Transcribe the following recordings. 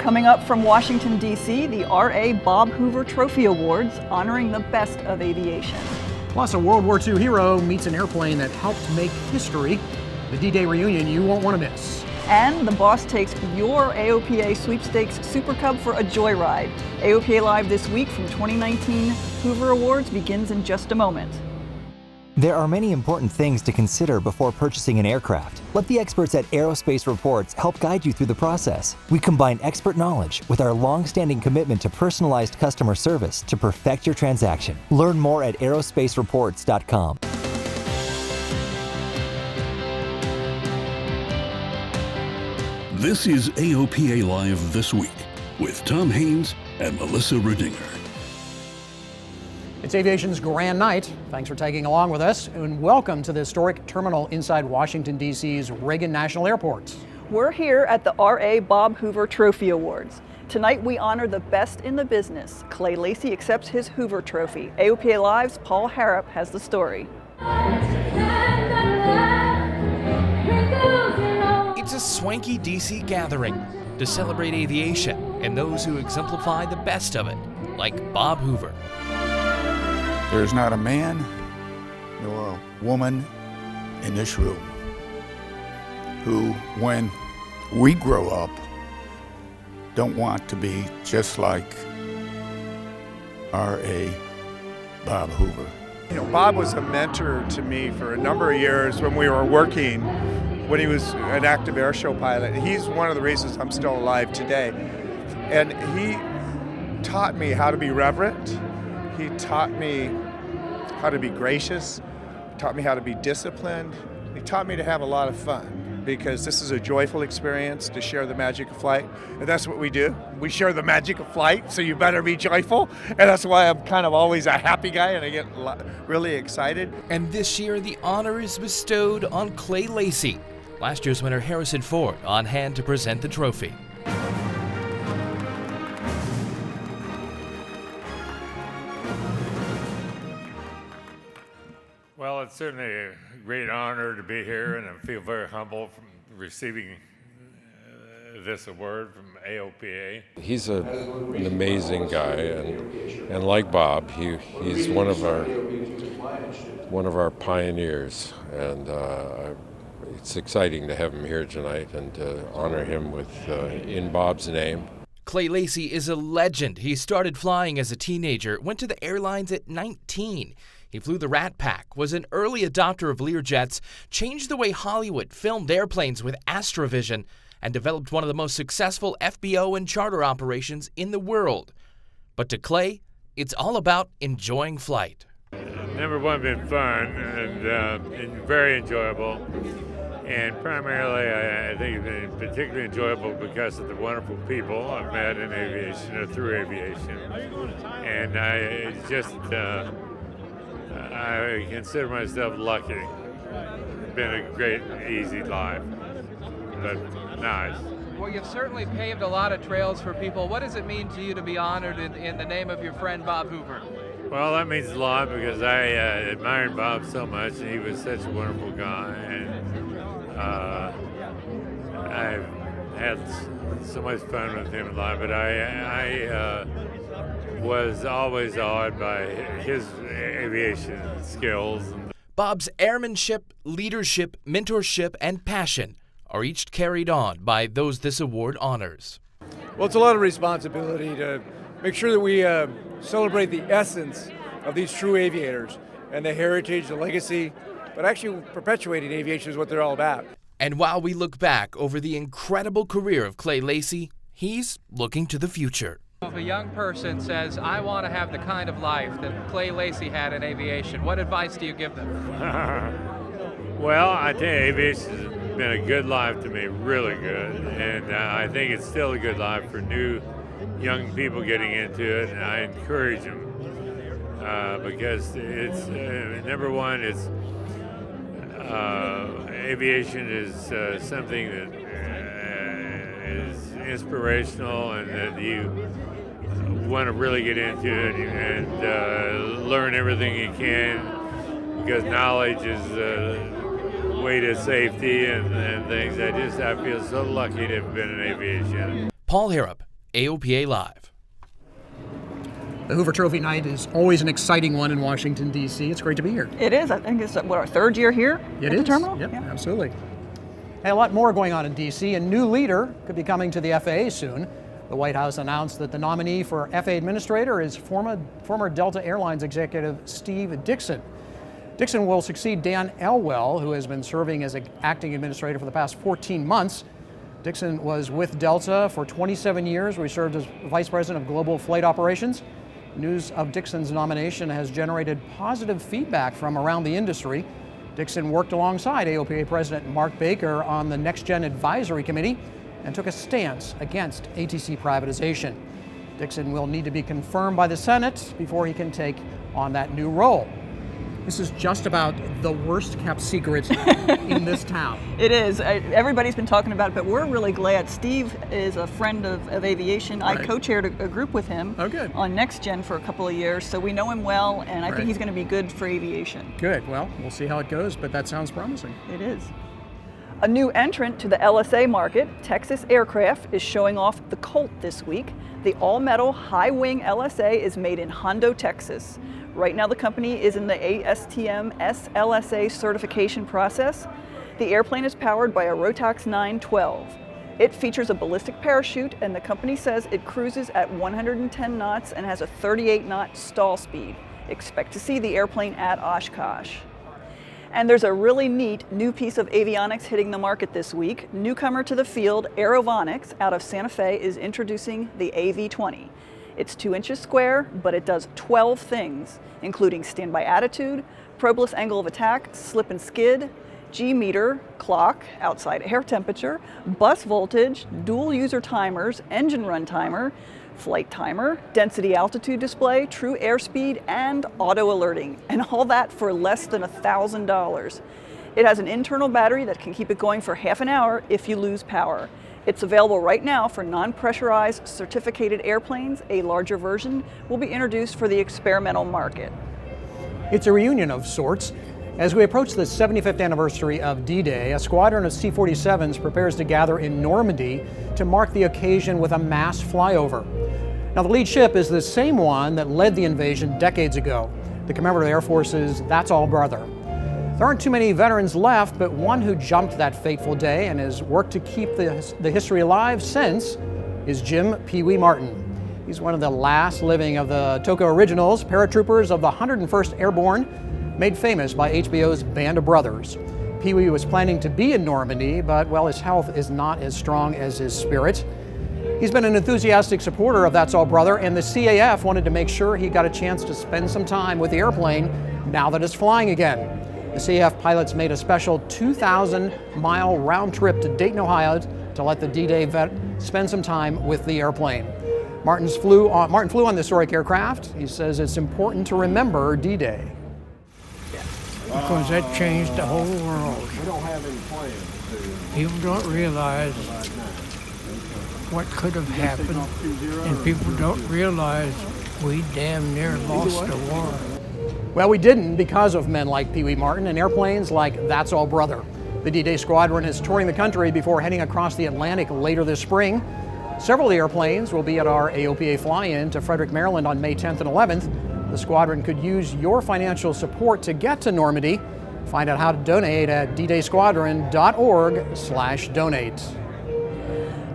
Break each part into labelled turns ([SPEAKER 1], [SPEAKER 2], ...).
[SPEAKER 1] Coming up from Washington, D.C., the R.A. Bob Hoover Trophy Awards, honoring the best of aviation.
[SPEAKER 2] Plus, a World War II hero meets an airplane that helped make history. The D-Day reunion you won't want to miss.
[SPEAKER 1] And the boss takes your AOPA Sweepstakes Super Cub for a joyride. AOPA Live this week from 2019 Hoover Awards begins in just a moment.
[SPEAKER 3] There are many important things to consider before purchasing an aircraft. Let the experts at Aerospace Reports help guide you through the process. We combine expert knowledge with our long-standing commitment to personalized customer service to perfect your transaction. Learn more at aerospacereports.com.
[SPEAKER 4] This is AOPA Live This Week with Tom Haynes and Melissa Redinger.
[SPEAKER 2] It's aviation's grand night. Thanks for tagging along with us, and welcome to the historic terminal inside Washington, D.C.'s Reagan National Airport.
[SPEAKER 1] We're here at the R.A. Bob Hoover Trophy Awards. Tonight we honor the best in the business. Clay Lacy accepts his Hoover Trophy. AOPA Live's Paul Harrop has the story.
[SPEAKER 5] It's a swanky D.C. gathering to celebrate aviation and those who exemplify the best of it, like Bob Hoover.
[SPEAKER 6] There's not a man nor a woman in this room who, when we grow up, don't want to be just like R.A. Bob Hoover.
[SPEAKER 7] You know, Bob was a mentor to me for a number of years when we were working, when he was an active airshow pilot. He's one of the reasons I'm still alive today. And he taught me how to be reverent. He taught me how to be gracious, taught me how to be disciplined. He taught me to have a lot of fun, because this is a joyful experience to share the magic of flight. And that's what we do. We share the magic of flight, so you better be joyful. And that's why I'm kind of always a happy guy and I get really excited.
[SPEAKER 5] And this year, the honor is bestowed on Clay Lacy, last year's winner Harrison Ford, on hand to present the trophy.
[SPEAKER 8] Well, it's certainly a great honor to be here, and I feel very humble from receiving this award from AOPA.
[SPEAKER 9] He's an amazing guy, and like Bob, he's one of our pioneers, and it's exciting to have him here tonight and to honor him with in Bob's name.
[SPEAKER 5] Clay Lacy is a legend. He started flying as a teenager, went to the airlines at 19. He flew the Rat Pack, was an early adopter of Learjets, changed the way Hollywood filmed airplanes with Astrovision, and developed one of the most successful FBO and charter operations in the world. But to Clay, it's all about enjoying flight.
[SPEAKER 8] Number one, been fun and very enjoyable. And primarily, I think it's been particularly enjoyable because of the wonderful people I've met in aviation or through aviation. And I consider myself lucky. It's been a great, easy life, but nice.
[SPEAKER 10] Well, you've certainly paved a lot of trails for people. What does it mean to you to be honored in the name of your friend Bob Hoover?
[SPEAKER 8] Well, that means a lot because I admired Bob so much, and he was such a wonderful guy. And I've had so much fun with him in life, but I was always awed by his aviation skills.
[SPEAKER 5] Bob's airmanship, leadership, mentorship, and passion are each carried on by those this award honors.
[SPEAKER 11] Well, it's a lot of responsibility to make sure that we celebrate the essence of these true aviators and the heritage, the legacy, but actually perpetuating aviation is what they're all about.
[SPEAKER 5] And while we look back over the incredible career of Clay Lacy, he's looking to the future.
[SPEAKER 10] If a young person says, I want to have the kind of life that Clay Lacy had in aviation, what advice do you give them?
[SPEAKER 8] Well, I tell you, aviation has been a good life to me, really good. And I think it's still a good life for new young people getting into it, and I encourage them because it's, number one, it's aviation is something that is inspirational and that you want to really get into it and learn everything you can, because knowledge is the way to safety and things. I feel so lucky to have been in aviation.
[SPEAKER 5] Paul Harrop, AOPA Live.
[SPEAKER 2] The Hoover Trophy night is always an exciting one in Washington, D.C. It's great to be here.
[SPEAKER 1] It is. I think it's our third year here at the terminal.
[SPEAKER 2] Yep, yeah, absolutely. Hey, a lot more going on in D.C. A new leader could be coming to the FAA soon. The White House announced that the nominee for FAA administrator is former Delta Airlines executive Steve Dickson. Dickson will succeed Dan Elwell, who has been serving as an acting administrator for the past 14 months. Dickson was with Delta for 27 years, where he served as vice president of global flight operations. News of Dickson's nomination has generated positive feedback from around the industry. Dickson worked alongside AOPA President Mark Baker on the Next Gen Advisory Committee and took a stance against ATC privatization. Dickson will need to be confirmed by the Senate before he can take on that new role. This is just about the worst kept secret in this town.
[SPEAKER 1] It is. Everybody's been talking about it, but we're really glad. Steve is a friend of Aviation.
[SPEAKER 2] Right.
[SPEAKER 1] I co-chaired a group with him on Next Gen for a couple of years, so we know him well, and I think he's going to be good for aviation.
[SPEAKER 2] Good. Well, we'll see how it goes, but that sounds promising.
[SPEAKER 1] It is. A new entrant to the LSA market, Texas Aircraft, is showing off the Colt this week. The all-metal high-wing LSA is made in Hondo, Texas. Right now the company is in the ASTM SLSA certification process. The airplane is powered by a Rotax 912. It features a ballistic parachute, and the company says it cruises at 110 knots and has a 38-knot stall speed. Expect to see the airplane at Oshkosh. And there's a really neat new piece of avionics hitting the market this week. Newcomer to the field, Aerovonics out of Santa Fe is introducing the AV20. It's 2 inches square, but it does 12 things, including standby attitude, probless angle of attack, slip and skid, G-meter, clock, outside air temperature, bus voltage, dual user timers, engine run timer, flight timer, density altitude display, true airspeed, and auto alerting, and all that for less than $1,000. It has an internal battery that can keep it going for half an hour if you lose power. It's available right now for non-pressurized certificated airplanes. A larger version will be introduced for the experimental market.
[SPEAKER 2] It's a reunion of sorts. As we approach the 75th anniversary of D-Day, a squadron of C-47s prepares to gather in Normandy to mark the occasion with a mass flyover. Now, the lead ship is the same one that led the invasion decades ago, the Commemorative Air Force's That's All Brother. There aren't too many veterans left, but one who jumped that fateful day and has worked to keep the history alive since is Jim Pee Wee Martin. He's one of the last living of the Toco originals, paratroopers of the 101st Airborne, made famous by HBO's Band of Brothers. Pee Wee was planning to be in Normandy, but well, his health is not as strong as his spirit. He's been an enthusiastic supporter of That's All Brother, and the CAF wanted to make sure he got a chance to spend some time with the airplane now that it's flying again. The CAF pilots made a special 2,000-mile round trip to Dayton, Ohio to let the D-Day vet spend some time with the airplane. Martin flew on the historic aircraft. He says it's important to remember D-Day.
[SPEAKER 12] Because that changed the whole world. We don't have any plans. People don't realize what could have happened, and people don't realize we damn near lost the war.
[SPEAKER 2] Well, we didn't because of men like Pee Wee Martin and airplanes like That's All Brother. The D-Day squadron is touring the country before heading across the Atlantic later this spring. Several of the airplanes will be at our AOPA fly-in to Frederick, Maryland on May 10th and 11th. The squadron could use your financial support to get to Normandy. Find out how to donate at ddaysquadron.org/donate.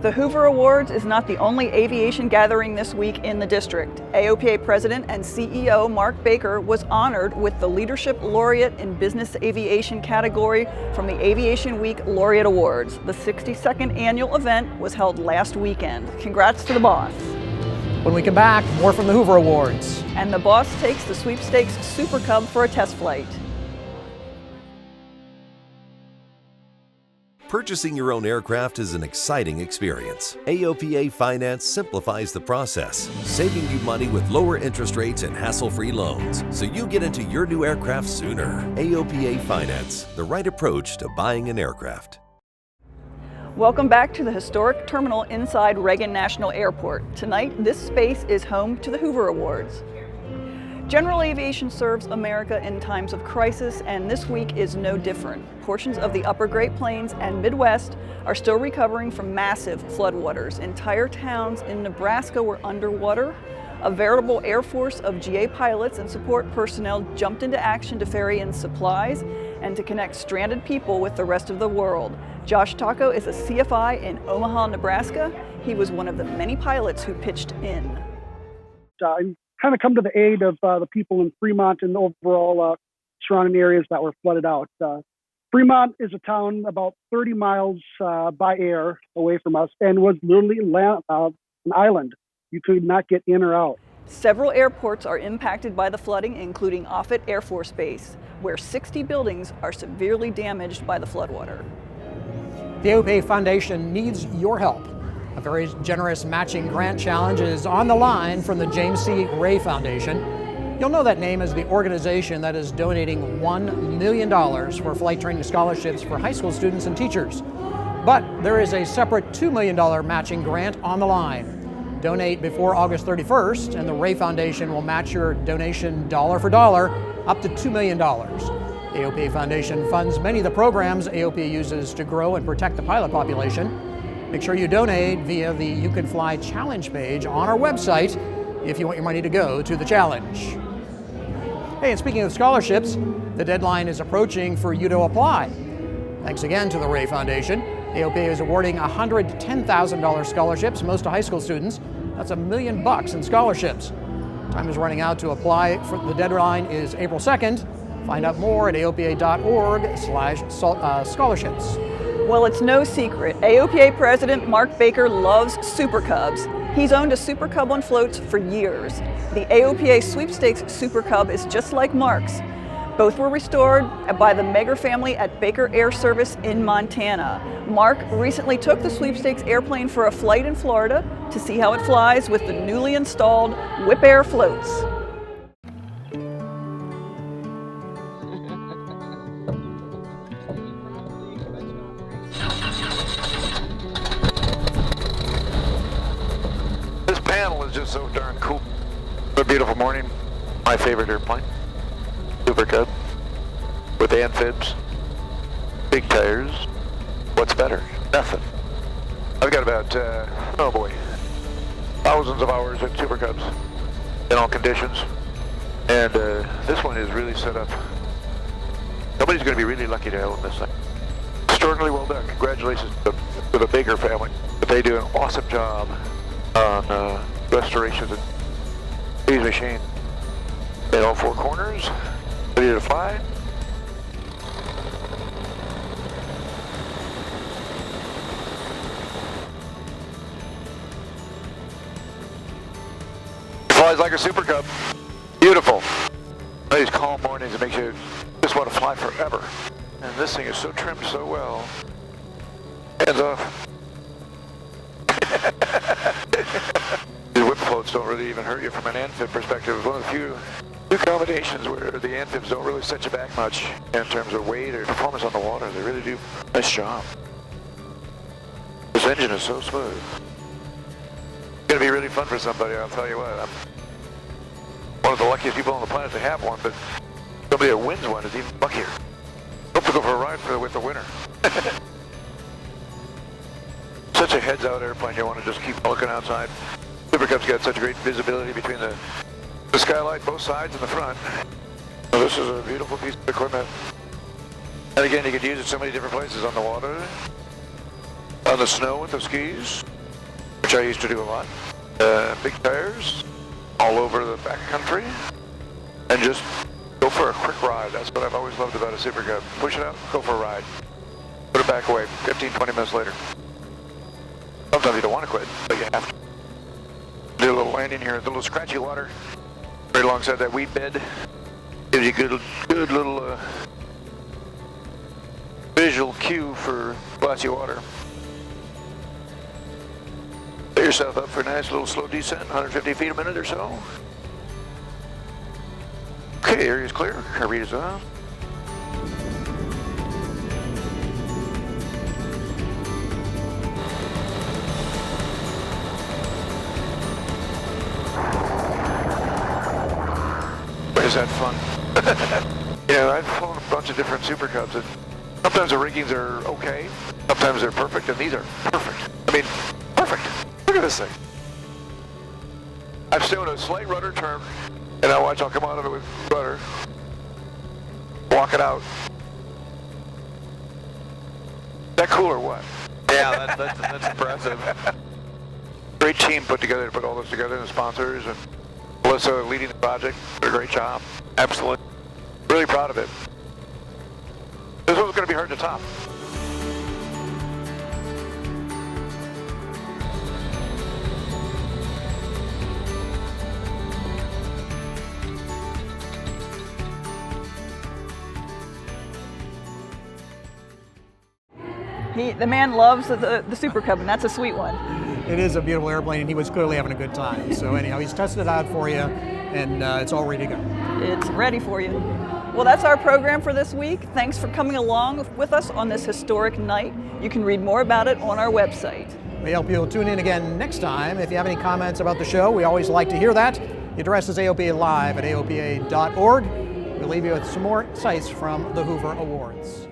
[SPEAKER 1] The Hoover Awards is not the only aviation gathering this week in the district. AOPA President and CEO Mark Baker was honored with the Leadership Laureate in Business Aviation category from the Aviation Week Laureate Awards. The 62nd annual event was held last weekend. Congrats to the boss.
[SPEAKER 2] When we come back, more from the Hoover Awards.
[SPEAKER 1] And the boss takes the Sweepstakes Super Cub for a test flight.
[SPEAKER 13] Purchasing your own aircraft is an exciting experience. AOPA Finance simplifies the process, saving you money with lower interest rates and hassle-free loans, so you get into your new aircraft sooner. AOPA Finance, the right approach to buying an aircraft.
[SPEAKER 1] Welcome back to the historic terminal inside Reagan National Airport. Tonight, this space is home to the Hoover Awards. General aviation serves America in times of crisis, and this week is no different. Portions of the upper Great Plains and Midwest are still recovering from massive floodwaters. Entire towns in Nebraska were underwater. A veritable Air Force of GA pilots and support personnel jumped into action to ferry in supplies and to connect stranded people with the rest of the world. Josh Taco is a CFI in Omaha, Nebraska. He was one of the many pilots who pitched in.
[SPEAKER 14] I kind of come to the aid of the people in Fremont and the overall surrounding areas that were flooded out. Fremont is a town about 30 miles by air away from us and was literally an island. You could not get in or out.
[SPEAKER 1] Several airports are impacted by the flooding, including Offutt Air Force Base, where 60 buildings are severely damaged by the floodwater.
[SPEAKER 2] The AOPA Foundation needs your help. A very generous matching grant challenge is on the line from the James C. Ray Foundation. You'll know that name as the organization that is donating $1 million for flight training scholarships for high school students and teachers. But there is a separate $2 million matching grant on the line. Donate before August 31st, and the Ray Foundation will match your donation dollar for dollar up to $2 million. The AOPA Foundation funds many of the programs AOPA uses to grow and protect the pilot population. Make sure you donate via the You Can Fly Challenge page on our website if you want your money to go to the challenge. Hey, and speaking of scholarships, the deadline is approaching for you to apply. Thanks again to the Ray Foundation. AOPA is awarding $110,000 scholarships, most to high school students. That's $1 million in scholarships. Time is running out to apply. The deadline is April 2nd. Find out more at aopa.org/scholarships.
[SPEAKER 1] Well, it's no secret. AOPA President Mark Baker loves Super Cubs. He's owned a Super Cub on floats for years. The AOPA Sweepstakes Super Cub is just like Mark's. Both were restored by the Meagher family at Baker Air Service in Montana. Mark recently took the Sweepstakes airplane for a flight in Florida to see how it flies with the newly installed Whip Air floats.
[SPEAKER 15] This panel is just so darn cool. What a beautiful morning. My favorite airplane. Super Cub with amphibs, big tires. What's better? Nothing. I've got about, thousands of hours at Super Cubs in all conditions. And this one is really set up. Somebody's going to be really lucky to own this thing. Extraordinarily well done. Congratulations to the Baker family. They do an awesome job on restorations of these machines. In all four corners. Ready to fly. Flies like a Super Cub. Beautiful. These calm mornings, it makes you just want to fly forever. And this thing is so trimmed so well. Hands off. These whip floats don't really even hurt you from an amphib perspective. It's one of the few accommodations where the amphibs don't really set you back much in terms of weight or performance on the water. They really do a nice job. This engine is so smooth. It's going to be really fun for somebody, I'll tell you what. I'm one of the luckiest people on the planet to have one, but somebody that wins one is even luckier. Hope to go for a ride with the winner. Such a heads-out airplane, you want to just keep looking outside. Super Cub's got such great visibility between the skylight, both sides and the front. So this is a beautiful piece of equipment. And again, you could use it so many different places: on the water, on the snow with the skis, which I used to do a lot. Big tires, all over the backcountry, and just go for a quick ride. That's what I've always loved about a Super Cub. Push it out, go for a ride. Put it back away, 15, 20 minutes later. Sometimes you don't want to quit, but you have to. Do a little landing here, a little scratchy water. Right alongside that weed bed. Gives you good little visual cue for glassy water. Set yourself up for a nice little slow descent, 150 feet a minute or so. Okay, area's clear. Carburetor's on. Is that fun? Yeah, I've flown a bunch of different Super Cubs, and sometimes the riggings are okay, Sometimes they're perfect, and these are perfect. I mean, perfect. Look at this thing. I'm still in a slight rudder turn, and I'll come out of it with rudder. Walk it out. Is that cool or what? Yeah, that's impressive. Great team put together to put all this together, and the sponsors, and Melissa leading the project. Did a great job. Excellent. Really proud of it. This one's going to be hard to top.
[SPEAKER 1] The man loves the Super Cub, and that's a sweet one.
[SPEAKER 2] It is a beautiful airplane, and he was clearly having a good time. So anyhow, he's tested it out for you, and it's all ready to go. It's
[SPEAKER 1] ready for you. Well, that's our program for this week. Thanks for coming along with us on this historic night. You can read more about it on our website.
[SPEAKER 2] We hope you'll tune in again next time. If you have any comments about the show, we always like to hear that. The address is AOPA Live at AOPA.org. We'll leave you with some more sights from the Hoover Awards.